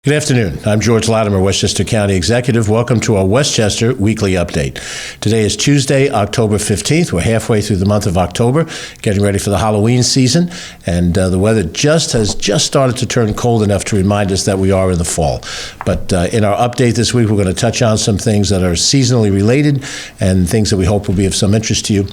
Good afternoon. I'm George Latimer, Westchester County Executive. Welcome to our Westchester Weekly Update. Today is Tuesday, October 15th. We're halfway through the month of October, getting ready for the Halloween season, and the weather has just started to turn cold enough to remind us that we are in the fall. But in our update this week, we're going to touch on some things that are seasonally related and things that we hope will be of some interest to you.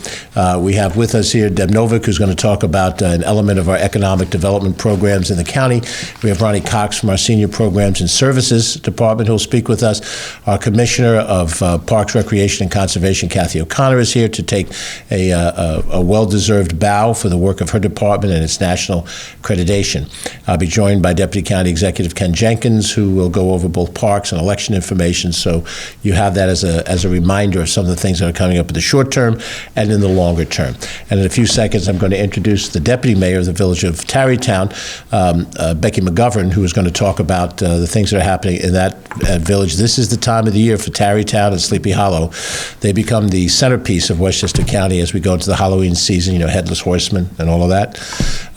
We have with us here Deb Novick, who's going to talk about an element of our economic development programs in the county. We have Ronnie Cox from our Senior Programs and Services Department who will speak with us. Our Commissioner of Parks, Recreation, and Conservation, Kathy O'Connor, is here to take a well-deserved bow for the work of her department and its national accreditation. I'll be joined by Deputy County Executive Ken Jenkins, who will go over both parks and election information, so you have that as a reminder of some of the things that are coming up in the short term and in the longer term. And in a few seconds, I'm going to introduce the Deputy Mayor of the Village of Tarrytown, Becky McGovern, who is going to talk about the things that are happening in that village. This is the time of the year for Tarrytown and Sleepy Hollow. They become the centerpiece of Westchester County as we go into the Halloween season, Headless Horseman and all of that.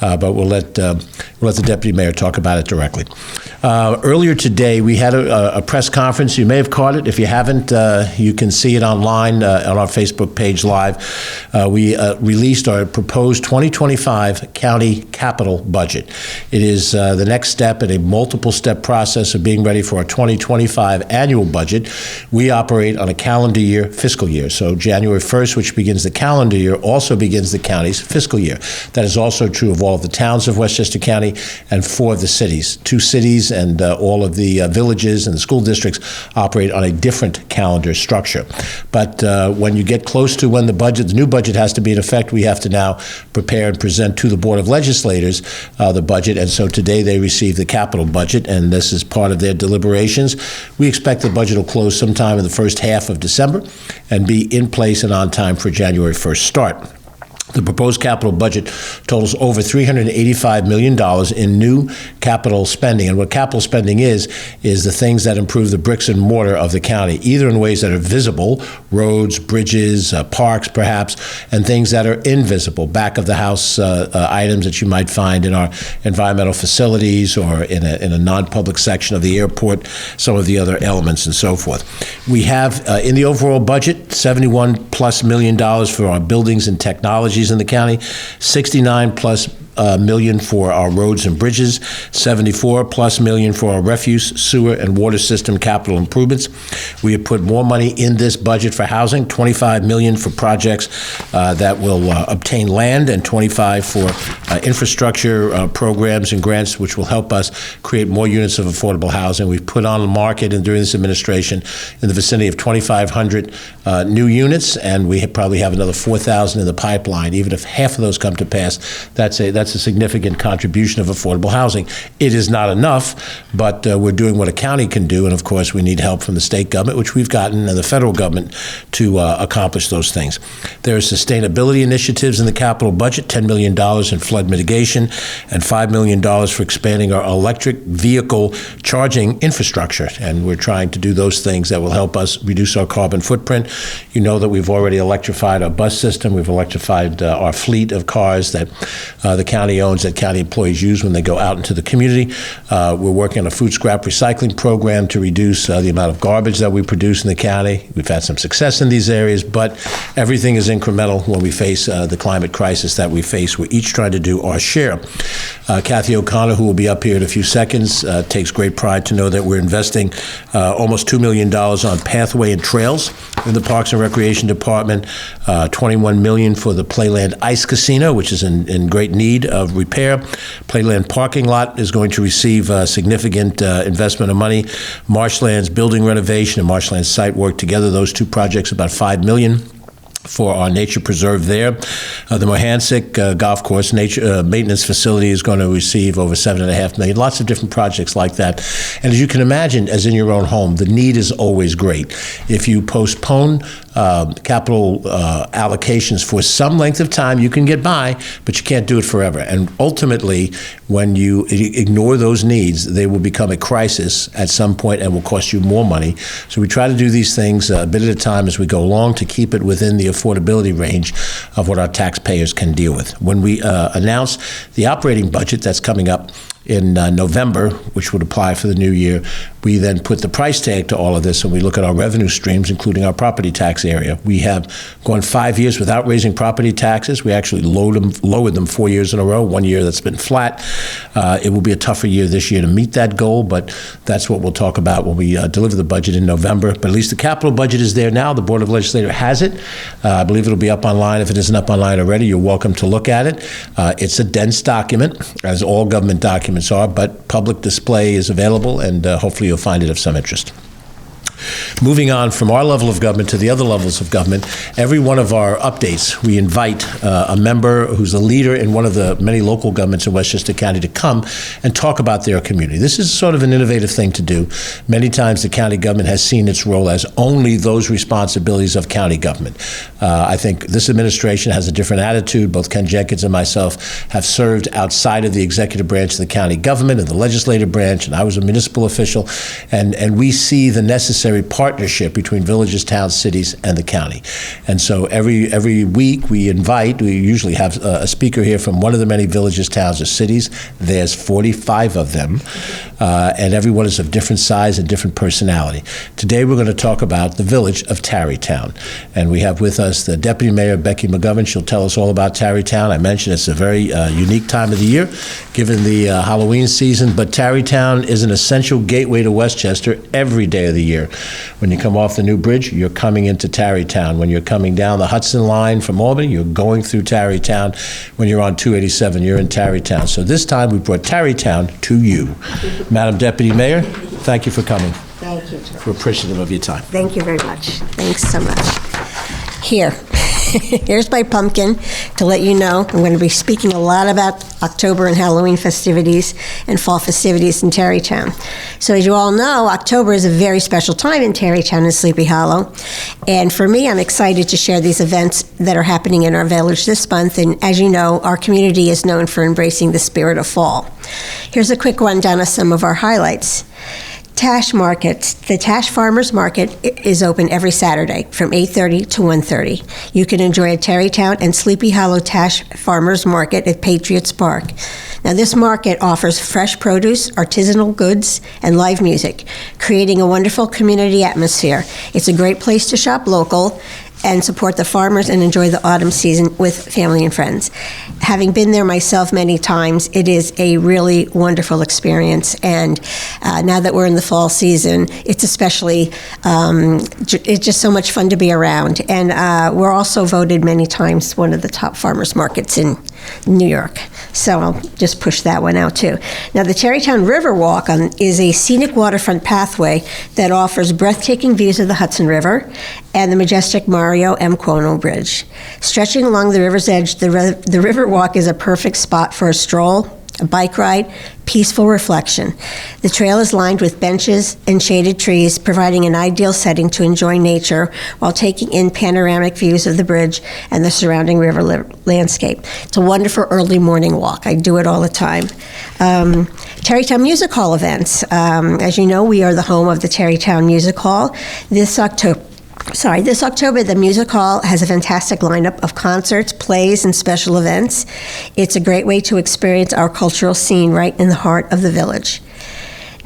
But we'll let the Deputy Mayor talk about it directly. Earlier today, we had a press conference. You may have caught it. If you haven't, you can see it online on our Facebook page live. We released our proposed 2025 county capital budget. It is the next step in a multiple-step process of being ready for our 2025 annual budget. We operate on a calendar year, fiscal year. So January 1st, which begins the calendar year, also begins the county's fiscal year. That is also true of all of the towns of Westchester County and 4 of the cities. 2 cities and all of the villages and the school districts operate on a different calendar structure. But when you get close to when the new budget has to be in effect, we have to now prepare and present to the Board of Legislators the budget. And so today they receive the capital budget, and this is part of their deliberations. We expect the budget will close sometime in the first half of December and be in place and on time for January 1st start. The proposed capital budget totals over $385 million in new capital spending. And what capital spending is the things that improve the bricks and mortar of the county, either in ways that are visible, roads, bridges, parks perhaps, and things that are invisible, back of the house items that you might find in our environmental facilities or in a non-public section of the airport, some of the other elements and so forth. We have in the overall budget, $71+ million for our buildings and technologies in the county, 69+ million for our roads and bridges, 74+ million for our refuse, sewer, and water system capital improvements. We have put more money in this budget for housing, 25 million for projects that will obtain land, and 25 for infrastructure programs and grants, which will help us create more units of affordable housing. We've put on the market, and during this administration, in the vicinity of 2,500 new units, and we probably have another 4,000 in the pipeline. Even if half of those come to pass, that's a significant contribution of affordable housing. It is not enough, but we're doing what a county can do, and of course we need help from the state government, which we've gotten, and the federal government to accomplish those things. There are sustainability initiatives in the capital budget, $10 million in flood mitigation, and $5 million for expanding our electric vehicle charging infrastructure, and we're trying to do those things that will help us reduce our carbon footprint. You know that we've already electrified our bus system. We've electrified our fleet of cars that the county owns, that county employees use when they go out into the community. We're working on a food scrap recycling program to reduce the amount of garbage that we produce in the county. We've had some success in these areas, but everything is incremental when we face the climate crisis that we face. We're each trying to do our share. Kathy O'Connor, who will be up here in a few seconds, takes great pride to know that we're investing almost $2 million on pathway and trails in the Parks and Recreation Department, $21 million for the Playland Ice Casino, which is in great need of repair. Playland parking lot is going to receive significant investment of money. Marshlands building renovation and Marshlands site work together, those two projects, about $5 million. For our nature preserve there. The Mohansick Golf Course nature maintenance facility is going to receive over $7.5 million. Lots of different projects like that. And as you can imagine, as in your own home, the need is always great. If you postpone capital allocations for some length of time, you can get by, but you can't do it forever. And ultimately, when you ignore those needs, they will become a crisis at some point and will cost you more money. So we try to do these things a bit at a time as we go along to keep it within the affordability range of what our taxpayers can deal with. When we announce the operating budget that's coming up in November, which would apply for the new year, we then put the price tag to all of this, and we look at our revenue streams, including our property tax area. We have gone 5 years without raising property taxes. We actually lowered them 4 years in a row, 1 year that's been flat. It will be a tougher year this year to meet that goal, but that's what we'll talk about when we deliver the budget in November. But at least the capital budget is there now. The Board of Legislators has it. I believe it'll be up online. If it isn't up online already, you're welcome to look at it. It's a dense document, as all government documents are, but public display is available, and hopefully you'll find it of some interest. Moving on from our level of government to the other levels of government, every one of our updates, we invite a member who's a leader in one of the many local governments in Westchester County to come and talk about their community. This is sort of an innovative thing to do. Many times the county government has seen its role as only those responsibilities of county government. I think this administration has a different attitude. Both Ken Jenkins and myself have served outside of the executive branch of the county government and the legislative branch, and I was a municipal official, and we see the necessary partnership between villages, towns, cities, and the county. And so every week we usually have a speaker here from one of the many villages, towns, or cities. There's 45 of them, and everyone is of different size and different personality. Today we're going to talk about the village of Tarrytown. And we have with us the Deputy Mayor, Becky McGovern. She'll tell us all about Tarrytown. I mentioned it's a very unique time of the year, given the Halloween season, but Tarrytown is an essential gateway to Westchester every day of the year. When you come off the new bridge, you're coming into Tarrytown. When you're coming down the Hudson line from Albany, you're going through Tarrytown. When you're on 287, you're in Tarrytown. So this time we brought Tarrytown to you. Madam Deputy Mayor, thank you for coming. Thank you, George. We're appreciative of your time. Thank you very much. Thanks so much. Here. Here's my pumpkin to let you know. I'm going to be speaking a lot about October and Halloween festivities and fall festivities in Tarrytown. So as you all know, October is a very special time in Tarrytown and Sleepy Hollow. And for me, I'm excited to share these events that are happening in our village this month. And as you know, our community is known for embracing the spirit of fall. Here's a quick rundown of some of our highlights. Tash Market. The Tash Farmers Market is open every Saturday from 8:30 to 1:30. You can enjoy a Tarrytown and Sleepy Hollow Tash Farmers Market at Patriots Park. Now, this market offers fresh produce, artisanal goods, and live music, creating a wonderful community atmosphere. It's a great place to shop local and support the farmers and enjoy the autumn season with family and friends. Having been there myself many times, it is a really wonderful experience. And now that we're in the fall season, it's especially, it's just so much fun to be around. And we're also voted many times one of the top farmers markets in New York. So I'll just push that one out too. Now, the Tarrytown River Walk is a scenic waterfront pathway that offers breathtaking views of the Hudson River and the majestic Mario M. Cuono Bridge. Stretching along the river's edge, the River Walk is a perfect spot for a stroll, a bike ride, peaceful reflection. The trail is lined with benches and shaded trees, providing an ideal setting to enjoy nature while taking in panoramic views of the bridge and the surrounding river landscape. It's a wonderful early morning walk. I do it all the time. Tarrytown Music Hall events. As you know, we are the home of the Tarrytown Music Hall. This October, the Music Hall has a fantastic lineup of concerts, plays, and special events. It's a great way to experience our cultural scene right in the heart of the village.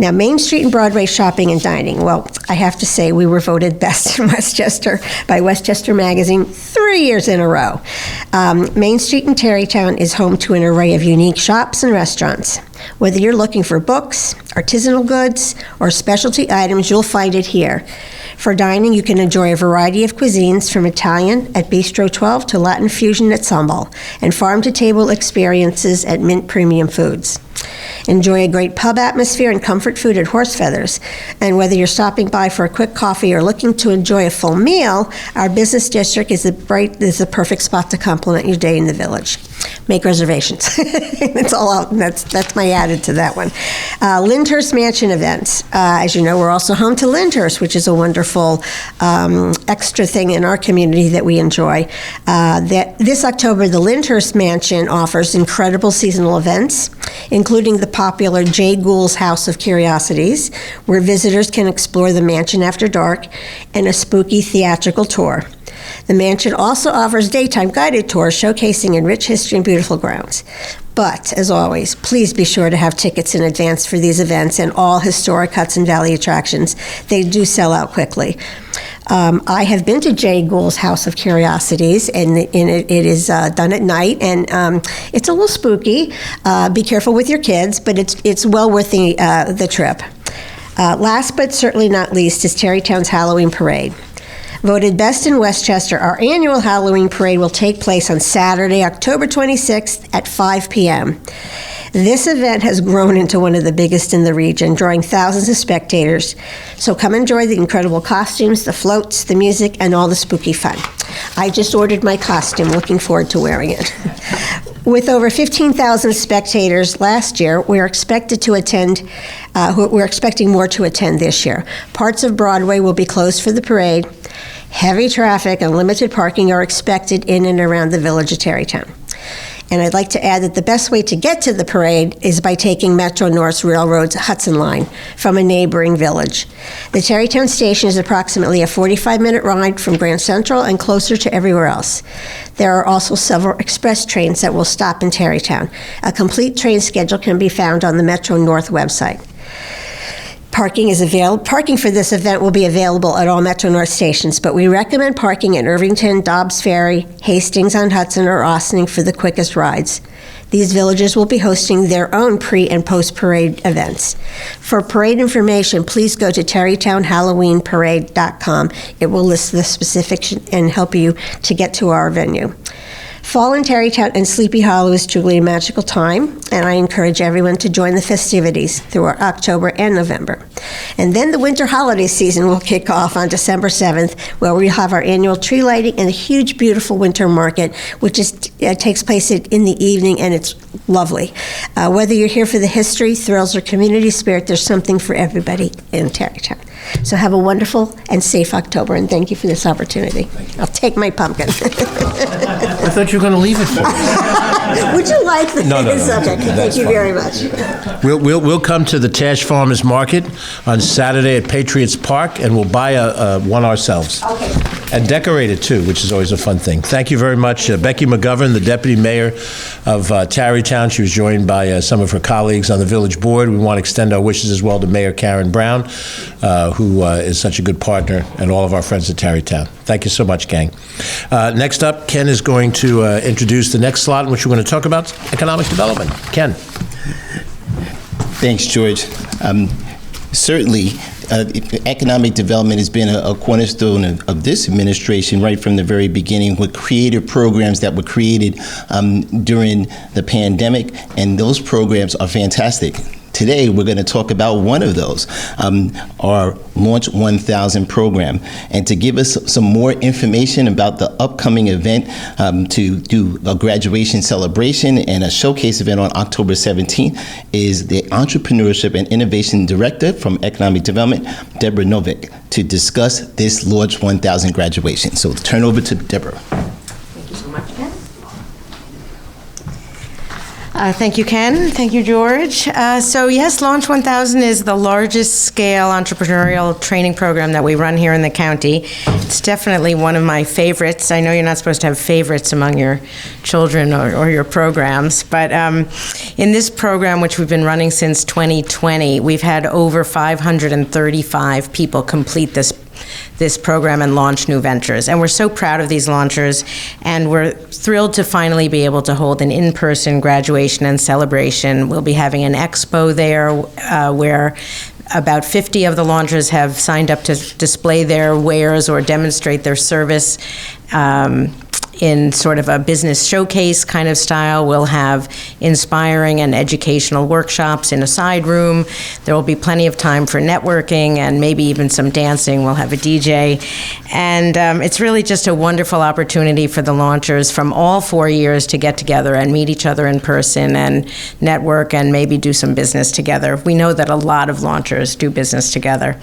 Now, Main Street and Broadway shopping and dining. Well, I have to say we were voted best in Westchester by Westchester Magazine 3 years in a row. Main Street in Tarrytown is home to an array of unique shops and restaurants. Whether you're looking for books, artisanal goods, or specialty items, you'll find it here. For dining, you can enjoy a variety of cuisines from Italian at Bistro 12 to Latin fusion at Sambal, and farm-to-table experiences at Mint Premium Foods. Enjoy a great pub atmosphere and comfort food at Horse Feathers. And whether you're stopping by for a quick coffee or looking to enjoy a full meal, our business district is the perfect spot to complement your day in the village. Make reservations. That's all out. That's my added to that one. Lyndhurst Mansion events. As you know, we're also home to Lyndhurst, which is a wonderful extra thing in our community that we enjoy. This October, the Lyndhurst Mansion offers incredible seasonal events, including the popular Jay Gould's House of Curiosities, where visitors can explore the mansion after dark, and a spooky theatrical tour. The mansion also offers daytime guided tours showcasing its rich history and beautiful grounds. But, as always, please be sure to have tickets in advance for these events and all historic Hudson Valley attractions. They do sell out quickly. I have been to Jay Gould's House of Curiosities, and it is done at night, and it's a little spooky. Be careful with your kids, but it's well worth the trip. Last but certainly not least is Tarrytown's Halloween Parade. Voted best in Westchester, our annual Halloween Parade will take place on Saturday, October 26th at 5 p.m. This event has grown into one of the biggest in the region, drawing thousands of spectators. So come enjoy the incredible costumes, the floats, the music, and all the spooky fun. I just ordered my costume, looking forward to wearing it. With over 15,000 spectators last year, we're expecting more to attend this year. Parts of Broadway will be closed for the parade. Heavy traffic and limited parking are expected in and around the village of Tarrytown. And I'd like to add that the best way to get to the parade is by taking Metro North Railroad's Hudson Line from a neighboring village. The Tarrytown station is approximately a 45-minute ride from Grand Central and closer to everywhere else. There are also several express trains that will stop in Tarrytown. A complete train schedule can be found on the Metro North website. Parking for this event will be available at all Metro North stations, but we recommend parking at Irvington, Dobbs Ferry, Hastings-on-Hudson, or Ossining for the quickest rides. These villages will be hosting their own pre- and post-parade events. For parade information, please go to tarrytownhalloweenparade.com. It will list the specifics and help you to get to our venue. Fall in Tarrytown and Sleepy Hollow is truly a magical time, and I encourage everyone to join the festivities through October and November. And then the winter holiday season will kick off on December 7th, where we'll have our annual tree lighting and a huge, beautiful winter market, which takes place in the evening, and it's lovely. Whether you're here for the history, thrills, or community spirit, there's something for everybody in Tarrytown. So have a wonderful and safe October, and thank you for this opportunity. I'll take my pumpkin. I thought you were going to leave it for us. Would you like the No. subject? Thank you very much. We'll come to the Tash Farmers Market on Saturday at Patriots Park, and we'll buy one ourselves. Okay. And decorate it, too, which is always a fun thing. Thank you very much. Becky McGovern, the Deputy Mayor of Tarrytown. She was joined by some of her colleagues on the village board. We want to extend our wishes as well to Mayor Karen Brown, who is such a good partner, and all of our friends at Tarrytown. Thank you so much, gang. Next up, Ken is going to introduce the next slot in which we're going to talk about economic development. Ken. Thanks, George. Certainly, economic development has been a cornerstone of this administration right from the very beginning, with creative programs that were created during the pandemic, and those programs are fantastic. Today, we're going to talk about one of those, our Launch 1000 program. And to give us some more information about the upcoming event, to do a graduation celebration and a showcase event on October 17th, is the Entrepreneurship and Innovation Director from Economic Development, Deborah Novick, to discuss this Launch 1000 graduation. So turn over to Deborah. Thank you so much, Ken. Thank you, Ken. Thank you, George. So yes, Launch 1000 is the largest scale entrepreneurial training program that we run here in the county. It's definitely one of my favorites. I know you're not supposed to have favorites among your children or your programs, but in this program, which we've been running since 2020, we've had over 535 people complete this program and launch new ventures. And we're so proud of these launchers, and we're thrilled to finally be able to hold an in-person graduation and celebration. We'll be having an expo there where about 50 of the launchers have signed up to display their wares or demonstrate their service in sort of a business showcase kind of style. We'll have inspiring and educational workshops in a side room. There will be plenty of time for networking and maybe even some dancing. We'll have a DJ. And it's really just a wonderful opportunity for the launchers from all 4 years to get together and meet each other in person and network and maybe do some business together. We know that a lot of launchers do business together.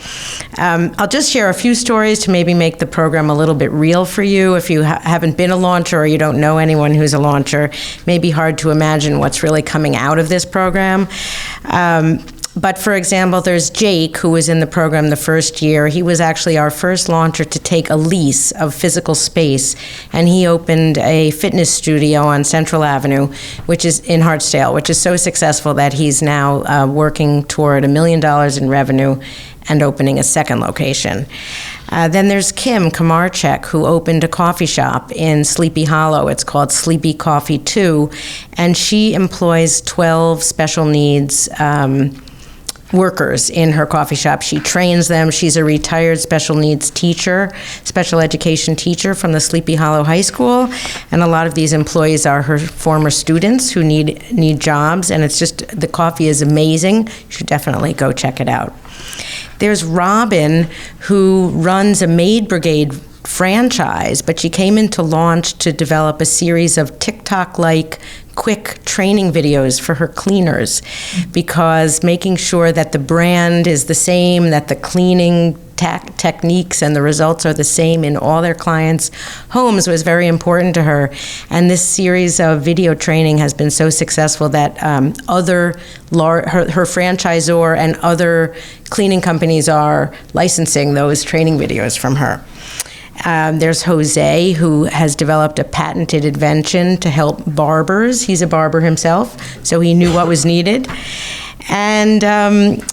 I'll just share a few stories to maybe make the program a little bit real for you. If you haven't been a launcher or you don't know anyone who's a launcher, it may be hard to imagine what's really coming out of this program. But for example, there's Jake, who was in the program the first year. He was actually our first launcher to take a lease of physical space, and he opened a fitness studio on Central Avenue, which is in Hartsdale, which is so successful that he's now working toward $1 million in revenue and opening a second location. Then there's Kim Kamarchek, who opened a coffee shop in Sleepy Hollow. It's called Sleepy Coffee 2, and she employs 12 special needs workers in her coffee shop. She trains them. She's a retired special needs teacher, special education teacher from the Sleepy Hollow High School, and a lot of these employees are her former students who need jobs, and it's just, the coffee is amazing. You should definitely go check it out. There's Robin, who runs a Maid Brigade franchise, but she came into launch to develop a series of TikTok-like quick training videos for her cleaners, because making sure that the brand is the same, that the cleaning techniques and the results are the same in all their clients' homes was very important to her. And this series of video training has been so successful that her franchisor and other cleaning companies are licensing those training videos from her. There's Jose, who has developed a patented invention to help barbers. He's a barber himself, so he knew what was needed. And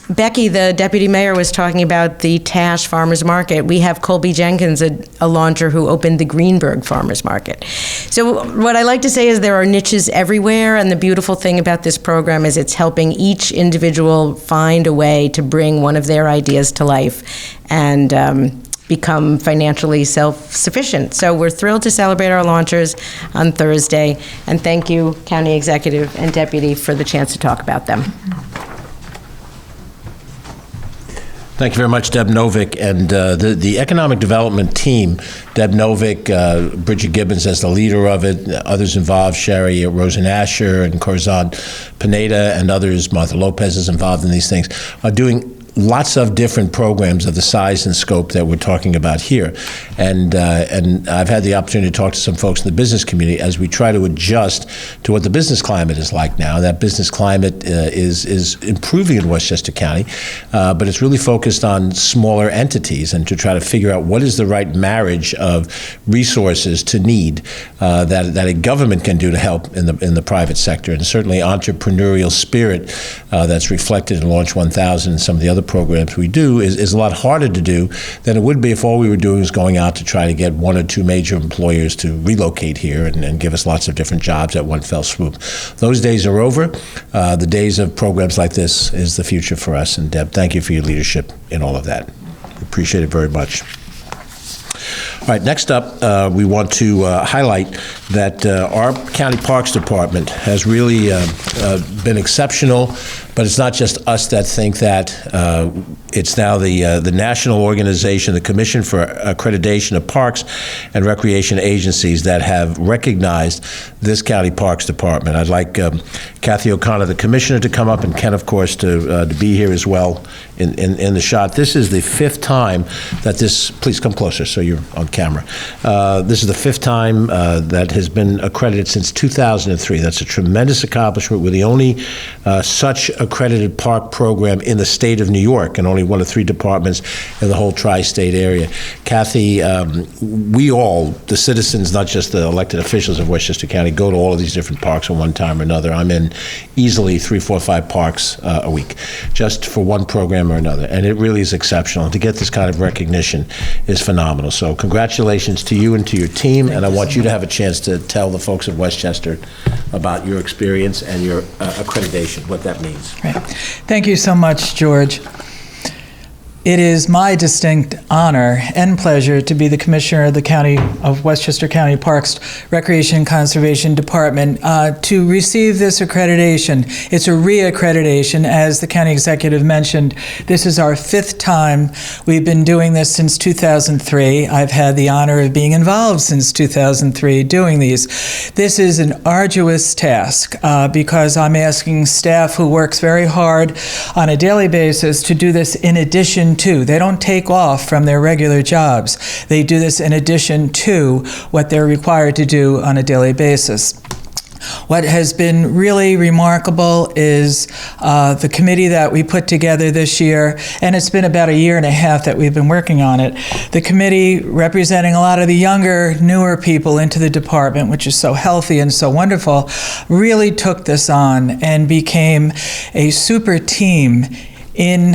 Becky, the deputy mayor, was talking about the Tash Farmers Market. We have Colby Jenkins, a launcher who opened the Greenberg Farmers Market. So what I like to say is there are niches everywhere, and the beautiful thing about this program is it's helping each individual find a way to bring one of their ideas to life and become financially self-sufficient. So we're thrilled to celebrate our launchers on Thursday, and thank you, County Executive and Deputy, for the chance to talk about them. Thank you very much, Deb Novick. And the Economic Development Team, Deb Novick, Bridget Gibbons as the leader of it, others involved, Sherry Rosen Asher and Corzon Pineda and others, Martha Lopez is involved in these things, are doing lots of different programs of the size and scope that we're talking about here. And I've had the opportunity to talk to some folks in the business community as we try to adjust to what the business climate is like now. That business climate is improving in Westchester County, but it's really focused on smaller entities and to try to figure out what is the right marriage of resources to need that a government can do to help in the private sector. And certainly entrepreneurial spirit that's reflected in Launch 1000 and some of the other programs we do is a lot harder to do than it would be if all we were doing was going out to try to get one or two major employers to relocate here and give us lots of different jobs at one fell swoop. Those days are over. The days of programs like this is the future for us. And Deb, thank you for your leadership in all of that. We appreciate it very much. All right, next up, we want to highlight that our County Parks Department has really been exceptional, but it's not just us that think that. It's now the national organization, the Commission for Accreditation of Parks and Recreation Agencies, that have recognized this County Parks Department. I'd like Kathy O'Connor, the Commissioner, to come up, and Ken, of course, to be here as well in the shot. This is the fifth time that this, please come closer so you're on camera. This is the fifth time that has been accredited since 2003. That's a tremendous accomplishment. We're the only such accredited park program in the state of New York, and only one of three departments in the whole tri-state area. Kathy, we all, the citizens, not just the elected officials of Westchester County, go to all of these different parks at one time or another. I'm in easily 3, 4, 5 parks a week, just for one program or another, and it really is exceptional. And to get this kind of recognition is phenomenal. So congratulations to you and to your team, and I want you to have a chance to tell the folks of Westchester about your experience and your accreditation, what that means. Right. Thank you so much, George. It is my distinct honor and pleasure to be the Commissioner of the County of Westchester County Parks Recreation and Conservation Department to receive this accreditation. It's a re-accreditation, as the County Executive mentioned. This is our fifth time. We've been doing this since 2003. I've had the honor of being involved since 2003 doing these. This is an arduous task because I'm asking staff who works very hard on a daily basis to do this in addition to. They don't take off from their regular jobs. They do this in addition to what they're required to do on a daily basis. What has been really remarkable is the committee that we put together this year, and it's been about a year and a half that we've been working on it. The committee representing a lot of the younger, newer people into the department, which is so healthy and so wonderful, really took this on and became a super team in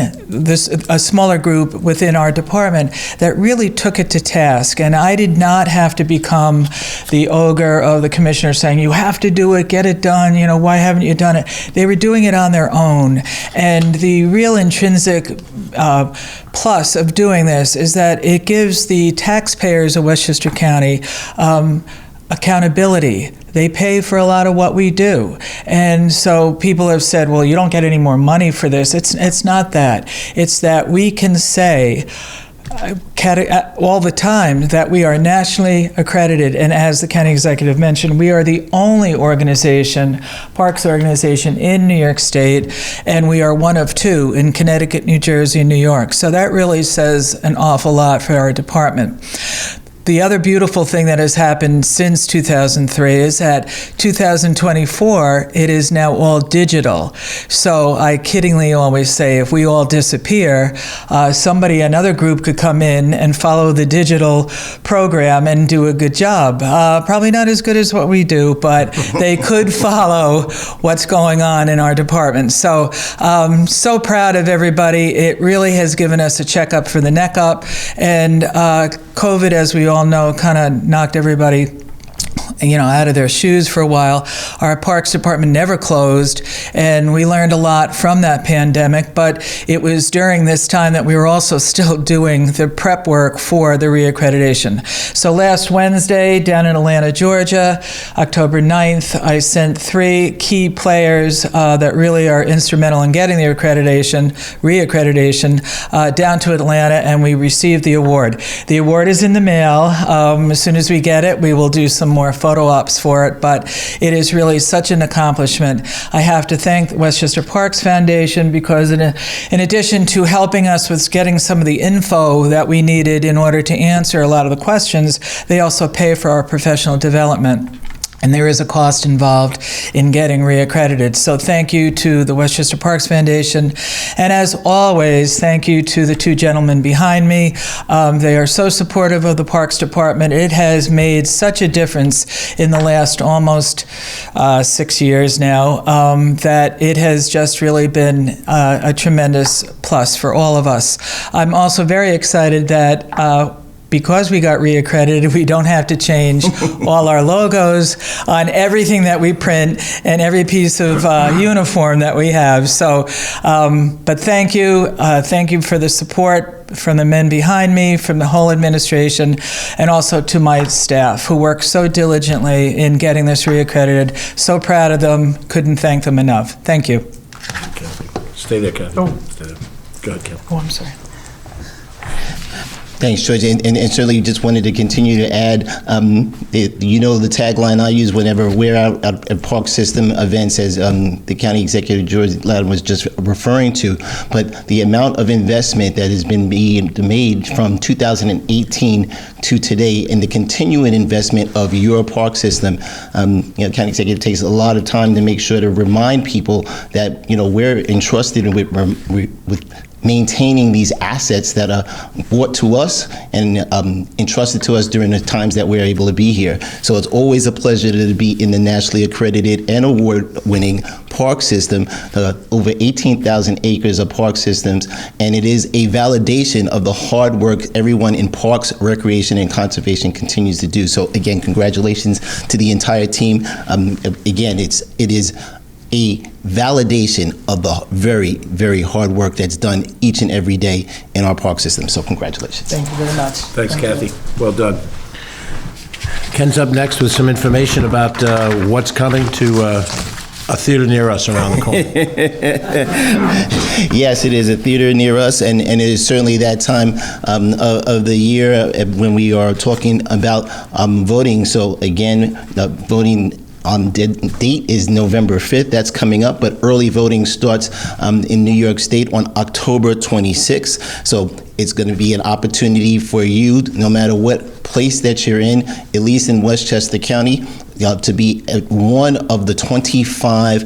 a smaller group within our department that really took it to task. And I did not have to become the ogre of the commissioner saying, you have to do it, get it done, why haven't you done it? They were doing it on their own. And the real intrinsic plus of doing this is that it gives the taxpayers of Westchester County accountability. They pay for a lot of what we do. And so people have said, well, you don't get any more money for this. It's not that. It's that we can say all the time that we are nationally accredited. And as the county executive mentioned, we are the only parks organization in New York State, and we are one of two in Connecticut, New Jersey, and New York. So that really says an awful lot for our department. The other beautiful thing that has happened since 2003 is that 2024, it is now all digital. So I kiddingly always say, if we all disappear, another group could come in and follow the digital program and do a good job. Probably not as good as what we do, but they could follow what's going on in our department. So so proud of everybody. It really has given us a checkup for the neck up, and COVID, as we all know, kind of knocked everybody out of their shoes for a while. Our Parks Department never closed, and we learned a lot from that pandemic, but it was during this time that we were also still doing the prep work for the reaccreditation. So last Wednesday, down in Atlanta, Georgia, October 9th, I sent 3 key players that really are instrumental in getting the reaccreditation, down to Atlanta, and we received the award. The award is in the mail. As soon as we get it, we will do some more photo ops for it, but it is really such an accomplishment. I have to thank the Westchester Parks Foundation because in addition to helping us with getting some of the info that we needed in order to answer a lot of the questions, they also pay for our professional development. And there is a cost involved in getting reaccredited. So thank you to the Westchester Parks Foundation. And as always, thank you to the 2 gentlemen behind me. They are so supportive of the Parks Department. It has made such a difference in the last almost 6 years now that it has just really been a tremendous plus for all of us. I'm also very excited that because we got reaccredited, we don't have to change all our logos on everything that we print and every piece of uniform that we have. So, but thank you for the support from the men behind me, from the whole administration, and also to my staff who work so diligently in getting this reaccredited. So proud of them, couldn't thank them enough. Thank you. Stay there, Kathy. Oh. Stay there. Go ahead, Kathy. Oh, I'm sorry. Thanks, George. And certainly just wanted to continue to add, the tagline I use whenever we're out at Park System events, as the County Executive George Latimer was just referring to, but the amount of investment that has been made from 2018 to today and the continuing investment of your park system. County Executive takes a lot of time to make sure to remind people that, we're entrusted with maintaining these assets that are brought to us and entrusted to us during the times that we're able to be here. So it's always a pleasure to be in the nationally accredited and award-winning park system, over 18,000 acres of park systems, and it is a validation of the hard work everyone in parks, recreation, and conservation continues to do. So again, congratulations to the entire team. Again, it is a validation of the very, very hard work that's done each and every day in our park system. So congratulations. Thank you very much. Thanks, Kathy. Well done. Ken's up next with some information about what's coming to a theater near us around the corner. Yes, it is a theater near us, and it is certainly that time of the year when we are talking about voting. So again, voting date is November 5th. That's coming up, but early voting starts in New York State on October 26th. So It's going to be an opportunity for you, no matter what place that you're in, at least in Westchester County, to be at one of the 25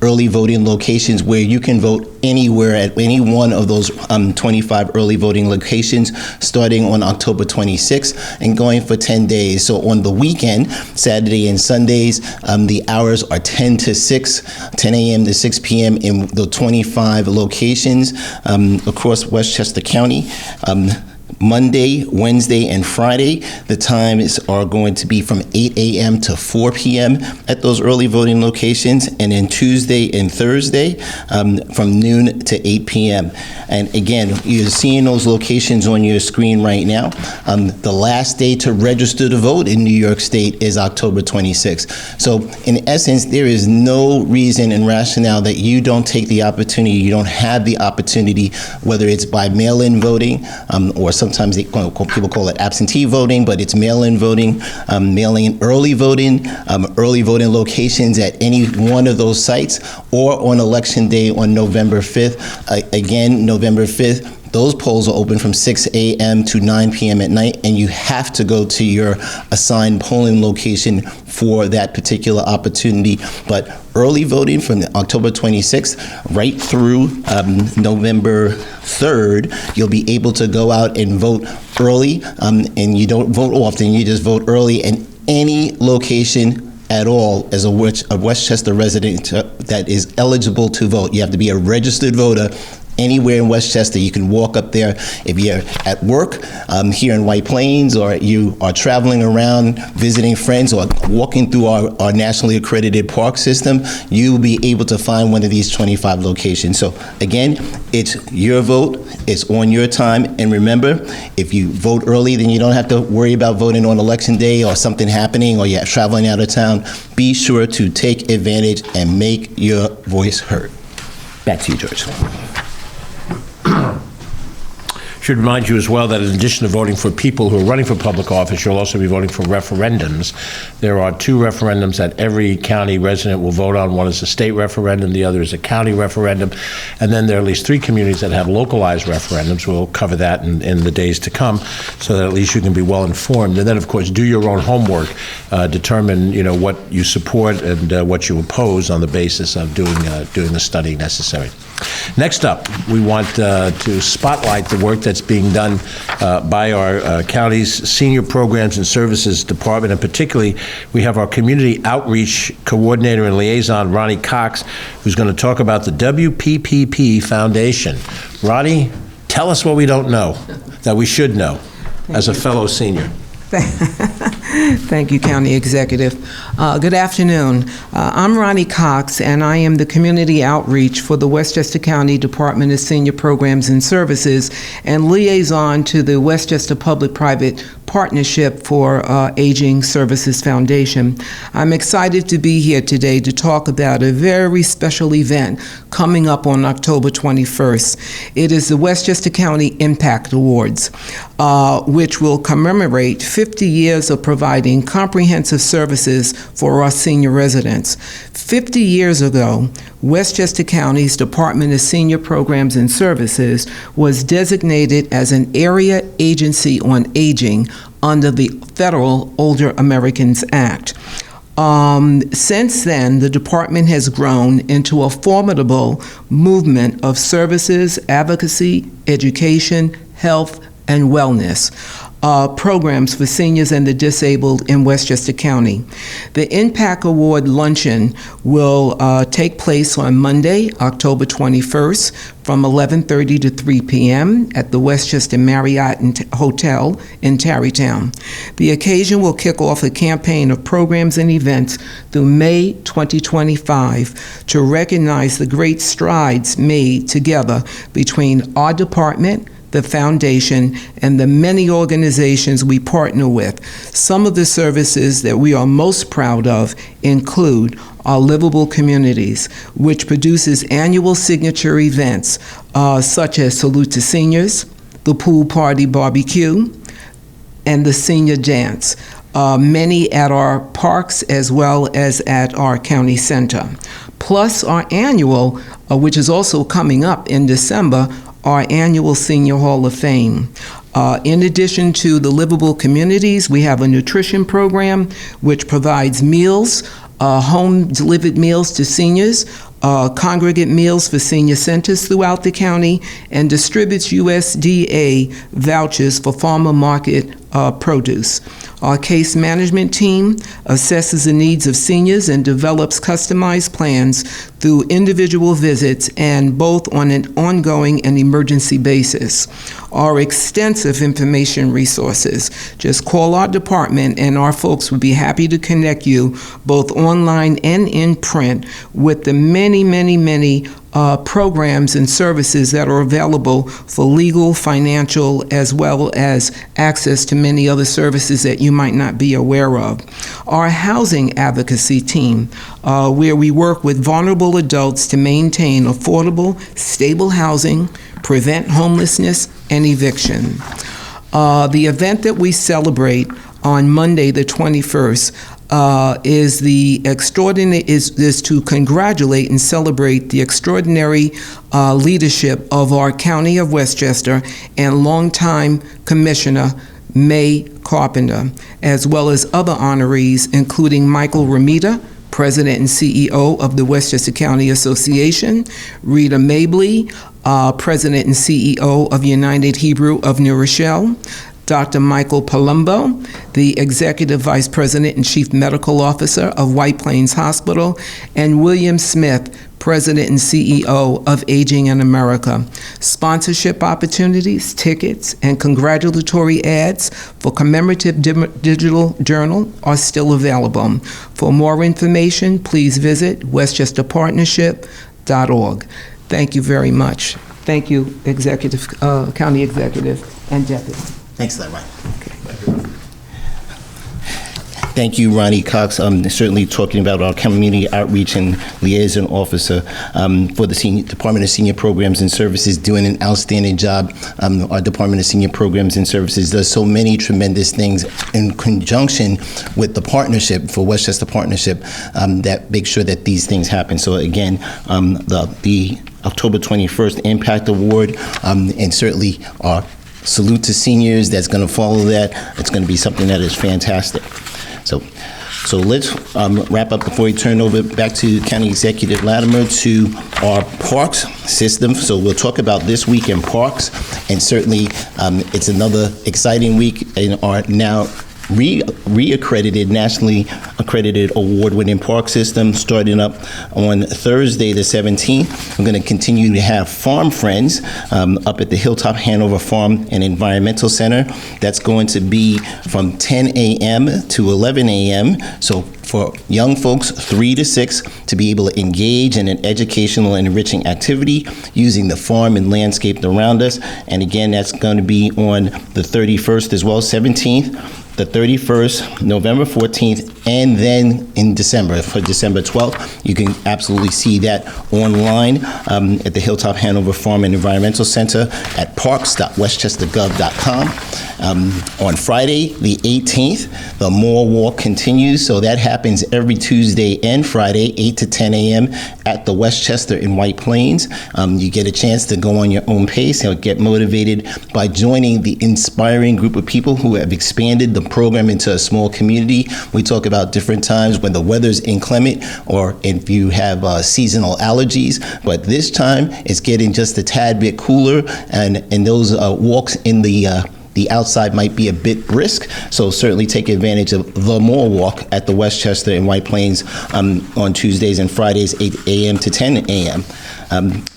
early voting locations where you can vote anywhere at any one of those 25 early voting locations, starting on October 26th and going for 10 days. So on the weekend, Saturday and Sundays, the hours are 10 a.m. to 6 p.m. in the 25 locations across Westchester County. Monday, Wednesday, and Friday, the times are going to be from 8 a.m. to 4 p.m. at those early voting locations, and then Tuesday and Thursday from noon to 8 p.m. And again, you're seeing those locations on your screen right now. The last day to register to vote in New York State is October 26th. So in essence, there is no reason and rationale that you don't take the opportunity, you don't have the opportunity, whether it's by mail-in voting or sometimes people call it absentee voting, but it's mail-in voting, mail-in early voting locations at any one of those sites, or on Election Day on November 5th. Again, November 5th, those polls are open from 6 a.m. to 9 p.m. at night, and you have to go to your assigned polling location for that particular opportunity. But early voting from October 26th right through November 3rd, you'll be able to go out and vote early, and you don't vote often, you just vote early in any location at all as a Westchester resident that is eligible to vote. You have to be a registered voter anywhere in Westchester. You can walk up there if you're at work here in White Plains, or you are traveling around visiting friends, or walking through our nationally accredited park system. You'll be able to find one of these 25 locations. So again, it's your vote, it's on your time, and remember, if you vote early, then you don't have to worry about voting on Election Day or something happening, or you're traveling out of town. Be sure to take advantage and make your voice heard. Back to you, George. Should remind you as well that in addition to voting for people who are running for public office, you'll also be voting for referendums. There are 2 referendums that every county resident will vote on. One is a state referendum, the other is a county referendum, and then there are at least 3 communities that have localized referendums. We'll cover that in the days to come, so that at least you can be well informed. And then, of course, do your own homework. Determine what you support and what you oppose on the basis of doing the study necessary. Next up, we want to spotlight the work that's being done by our county's Senior Programs and Services Department, and particularly we have our Community Outreach Coordinator and Liaison, Ronnie Cox, who's going to talk about the WPPP Foundation. Ronnie, tell us what we don't know that we should know as a fellow senior. Thank you, County Executive. Good afternoon. I'm Ronnie Cox, and I am the Community Outreach for the Westchester County Department of Senior Programs and Services and liaison to the Westchester Public-Private Partnership for Aging Services Foundation. I'm excited to be here today to talk about a very special event coming up on October 21st. It is the Westchester County Impact Awards, which will commemorate 50 years of providing comprehensive services for our senior residents. 50 years ago, Westchester County's Department of Senior Programs and Services was designated as an area agency on aging under the Federal Older Americans Act. Since then, the department has grown into a formidable movement of services, advocacy, education, health, and wellness programs for seniors and the disabled in Westchester County. The Impact Award Luncheon will take place on Monday, October 21st from 11:30 to 3 p.m. at the Westchester Marriott Hotel in Tarrytown. The occasion will kick off a campaign of programs and events through May 2025 to recognize the great strides made together between our department, the foundation, and the many organizations we partner with. Some of the services that we are most proud of include our Livable Communities, which produces annual signature events such as Salute to Seniors, the Pool Party Barbecue, and the Senior Dance. Many at our parks as well as at our county center. Plus our annual, which is also coming up in December, our annual Senior Hall of Fame. In addition to the livable communities, we have a nutrition program which provides meals, home-delivered meals to seniors, congregate meals for senior centers throughout the county, and distributes USDA vouchers for farmer market produce. Our case management team assesses the needs of seniors and develops customized plans through individual visits and both on an ongoing and emergency basis. Our extensive information resources. Just call our department and our folks would be happy to connect you both online and in print with the many programs and services that are available for legal, financial, as well as access to many other services that you might not be aware of. Our housing advocacy team, where we work with vulnerable adults to maintain affordable, stable housing, prevent homelessness and eviction. The event that we celebrate on Monday, the 21st, is to congratulate and celebrate the extraordinary leadership of our County of Westchester and longtime Commissioner May Carpenter, as well as other honorees, including Michael Ramita, President and CEO of the Westchester County Association, Rita Mabley, President and CEO of United Hebrew of New Rochelle, Dr. Michael Palumbo, the Executive Vice President and Chief Medical Officer of White Plains Hospital, and William Smith, President and CEO of Aging in America. Sponsorship opportunities, tickets, and congratulatory ads for commemorative digital journal are still available. For more information, please visit westchesterpartnership.org. Thank you very much. Thank you, Executive, County Executive and Deputy. Thanks, Ronnie. Thank you, Ronnie Cox. Certainly talking about our community outreach and liaison officer for the Department of Senior Programs and Services, doing an outstanding job. Our Department of Senior Programs and Services does so many tremendous things in conjunction with the partnership, for Westchester Partnership, that make sure that these things happen. So again, the October 21st Impact Award, and certainly our salute to seniors that's going to follow that. It's going to be something that is fantastic. So let's wrap up before we turn over back to County Executive Latimer to our parks system. So we'll talk about this week in parks, and certainly it's another exciting week in our now re-accredited, nationally accredited award-winning park system, starting up on Thursday the 17th. We're going to continue to have Farm Friends up at the Hilltop Hanover Farm and Environmental Center. That's going to be from 10 a.m. to 11 a.m. So for young folks 3 to 6 to be able to engage in an educational and enriching activity using the farm and landscape around us. And again, that's going to be on the 31st as well, 17th. The 31st, November 14th, and then in December, for December 12th. You can absolutely see that online at the Hilltop Hanover Farm and Environmental Center at parks.westchestergov.com. On Friday, the 18th, the Moore Walk continues, so that happens every Tuesday and Friday, 8 to 10 a.m. at the Westchester in White Plains. You get a chance to go on your own pace and get motivated by joining the inspiring group of people who have expanded the program into a small community. We talk about different times when the weather's inclement or if you have seasonal allergies, but this time it's getting just a tad bit cooler, and those walks in the outside might be a bit brisk, so certainly take advantage of the Moore Walk at the Westchester in White Plains on Tuesdays and Fridays, 8 a.m. to 10 a.m.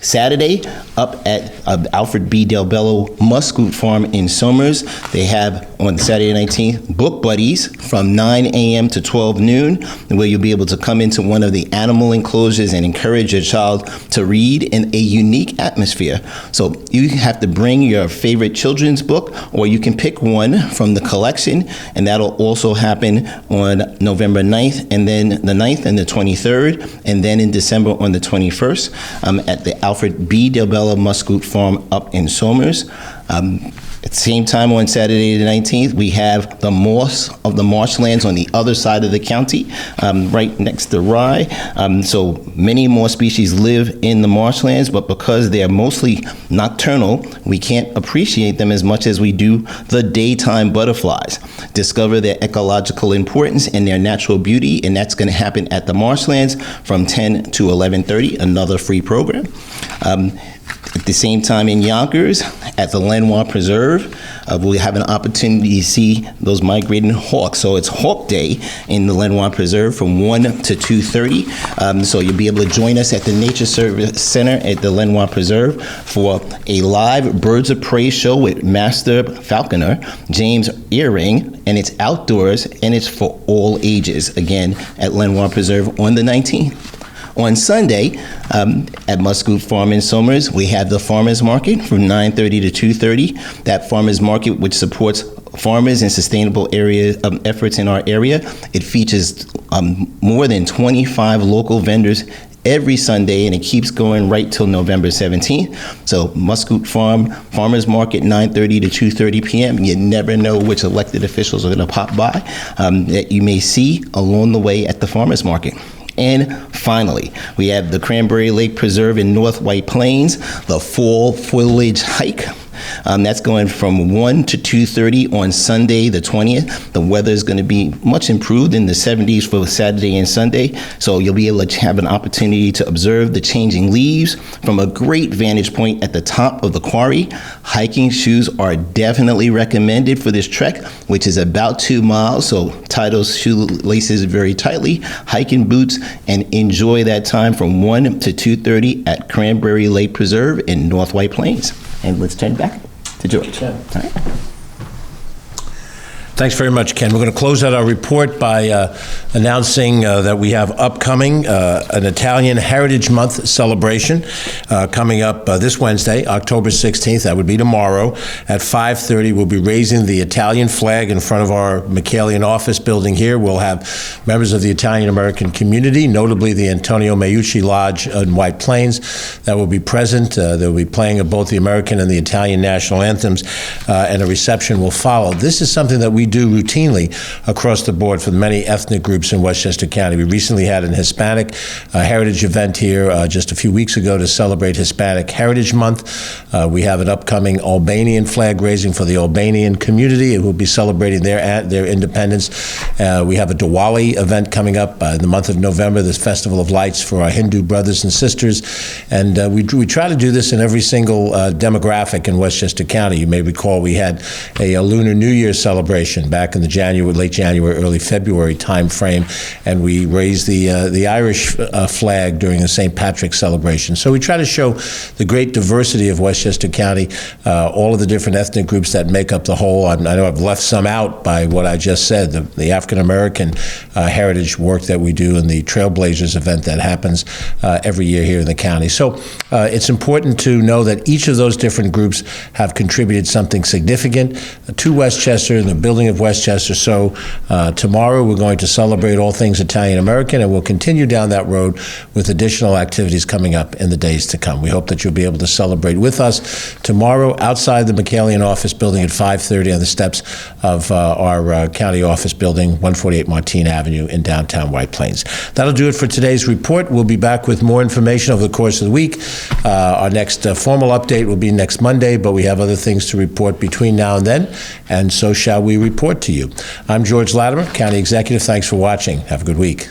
Saturday, up at Alfred B. Del Bello Muscoot Farm in Somers, they have on Saturday 19th book buddies from 9 a.m. to 12 noon, where you'll be able to come into one of the animal enclosures and encourage your child to read in a unique atmosphere. So you have to bring your favorite children's book, or you can pick one from the collection, and that'll also happen on November 9th, and then the 9th and the 23rd, and then in December on the 21st. at the Alfred B. Del Bella Muscoot Farm up in Somers. At the same time on Saturday the 19th, we have the moss of the marshlands on the other side of the county, right next to Rye. So many more species live in the marshlands, but because they are mostly nocturnal, we can't appreciate them as much as we do the daytime butterflies. Discover their ecological importance and their natural beauty, and that's going to happen at the marshlands from 10 to 11:30, another free program. At the same time in Yonkers, at the Lenoir Preserve, we have an opportunity to see those migrating hawks. So it's Hawk Day in the Lenoir Preserve from 1 to 2:30. So you'll be able to join us at the Nature Service Center at the Lenoir Preserve for a live Birds of Prey show with Master Falconer James Earring, and it's outdoors and it's for all ages, again, at Lenoir Preserve on the 19th. On Sunday, at Muscoot Farm in Somers, we have the Farmers Market from 9:30 to 2:30. That Farmers Market, which supports farmers and sustainable area efforts in our area, it features more than 25 local vendors every Sunday, and it keeps going right till November 17th. So Muscoot Farm Farmers Market, 9:30 to 2:30 p.m. You never know which elected officials are going to pop by that you may see along the way at the Farmers Market. And finally, we have the Cranberry Lake Preserve in North White Plains, the Fall Foliage Hike. That's going from 1 to 2:30 on Sunday, the 20th. The weather is going to be much improved in the 70s for Saturday and Sunday, so you'll be able to have an opportunity to observe the changing leaves from a great vantage point at the top of the quarry. Hiking shoes are definitely recommended for this trek, which is about 2 miles, so tie those shoelaces very tightly, hiking boots, and enjoy that time from 1 to 2:30 at Cranberry Lake Preserve in North White Plains. And let's turn back to George. All right. Thanks very much, Ken. We're going to close out our report by announcing that we have upcoming an Italian Heritage Month celebration coming up this Wednesday, October 16th. That would be tomorrow at 5:30. We'll be raising the Italian flag in front of our McCallion office building here. We'll have members of the Italian-American community, notably the Antonio Meucci Lodge in White Plains, that will be present. They'll be playing both the American and the Italian national anthems, and a reception will follow. This is something that we do routinely across the board for many ethnic groups in Westchester County. We recently had an Hispanic heritage event here just a few weeks ago to celebrate Hispanic Heritage Month. We have an upcoming Albanian flag raising for the Albanian community, who will be celebrating their independence. We have a Diwali event coming up in the month of November, this Festival of Lights for our Hindu brothers and sisters. And we try to do this in every single demographic in Westchester County. You may recall we had a Lunar New Year celebration back in the late January, early February time frame, and we raised the Irish flag during the St. Patrick's celebration. So we try to show the great diversity of Westchester County, all of the different ethnic groups that make up the whole. I know I've left some out by what I just said, the African American heritage work that we do and the Trailblazers event that happens every year here in the county. So it's important to know that each of those different groups have contributed something significant to Westchester and the building of Westchester. So tomorrow we're going to celebrate all things Italian American, and we'll continue down that road with additional activities coming up in the days to come. We hope that you'll be able to celebrate with us tomorrow outside the McCallion office building at 5:30 on the steps of our county office building, 148 Martine Avenue in downtown White Plains. That'll do it for today's report. We'll be back with more information over the course of the week. Our next formal update will be next Monday, but we have other things to report between now and then, and so shall we report to you. I'm George Latimer, County Executive. Thanks for watching. Have a good week.